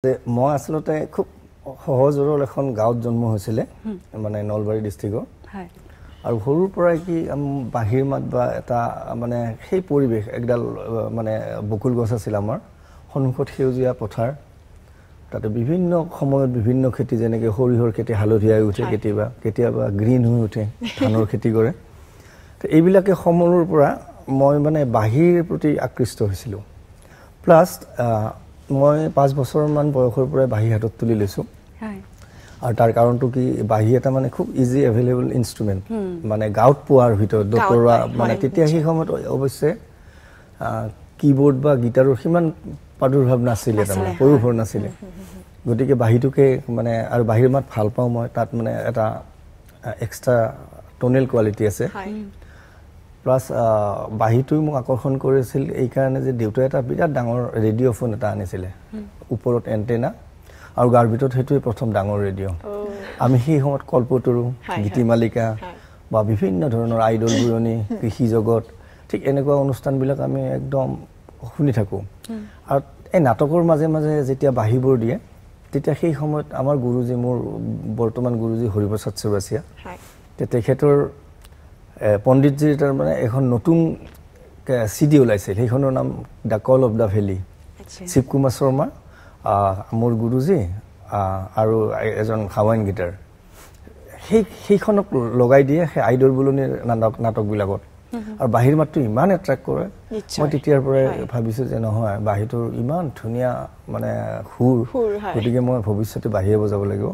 মই আসলতে খুব সহজ সৰল এখন গাঁৱত জন্ম হৈছিলে মানে নলবাৰী ডিস্ট্ৰিক্টৰ আৰু সৰুৰ পৰাই কি বাহিৰ মাত বা এটা মানে সেই পৰিবেশ একডাল মানে বকুল গছ আছিল আমাৰ সন্মুখত সেউজীয়া পথাৰ তাতে বিভিন্ন সময়ত বিভিন্ন খেতি যেনেকৈ সৰিহৰ খেতি হালধীয়া উঠে কেতিয়াবা গ্ৰীণ হৈ উঠে ধানৰ খেতি কৰে তো এইবিলাকে সমলৰ পৰা মই মানে বাহিৰ প্ৰতি আকৃষ্ট হৈছিলোঁ প্লাছ মই 5 বছৰমান বয়সৰ পৰা বাহি হাতত তুলি লৈছো আৰু তাৰ কাৰণটো কি বাহি এটা মানে খুব ইজি এভেইলেবল ইনস্ট্ৰুমেন্ট মানে গাউট পোৱাৰ ভিতৰত ডক্টৰৱা মানে তেতিয়া সেই সময়ত অৱশ্যে কিবোৰ্ড বা গিটাৰৰ সিমান প্ৰাদুৰ্ভাৱ নাছিলে তাৰমানে প্ৰয়োভৰ নাছিলে গতিকে বাহিটোকে মানে আৰু বাহিৰ মাত ভাল পাওঁ মই তাত মানে এটা এক্সট্ৰা টোনেল কোৱালিটি আছে প্লাস বাহিটো মোক আকৰ্ষণ কৰিছিল এই কাৰণে যে দেউতাই এটা বিৰাট ডাঙৰ ৰেডিঅ' ফোন এটা আনিছিলে ওপৰত এন্টেনা আৰু গাৰ ভিতৰত হেতুই প্ৰথম ডাঙৰ ৰেডিঅ' আমি সেই সময়ত কল্পতৰু গীতিমালিকা বা বিভিন্ন ধৰণৰ আইডল বুৰণী কৃষি জগত ঠিক এনেকুৱা অনুষ্ঠানবিলাক আমি একদম শুনি থাকো আৰু এই নাটকৰ মাজে মাজে যেতিয়া বাহিবোৰ দিয়ে তেতিয়া সেই সময়ত আমাৰ গুৰুজী মোৰ বৰ্তমান গুৰুজী হৰিপ্ৰসাদ চৌৰাচিয়া তেখেতৰ পণ্ডিতজিৰ তাৰ মানে এখন নতুন সিডি ওলাইছিল সেইখনৰ নাম the call of the valley Shiv Kumar Sharma মোৰ গুৰুজী আৰু এজন খাৱাইন গিটাৰ সেইখনক লগাই দিয়ে সেই আইডল বুলনিৰ নাটকবিলাকত আৰু বাহিৰ মাতটো ইমান এট্ৰাক্ট কৰে মই তেতিয়াৰ পৰাই ভাবিছো যে নহয় বাহিৰটোৰ ইমান ধুনীয়া মানে সুৰ গতিকে মই ভৱিষ্যতে বাহিৰে বজাব লাগিব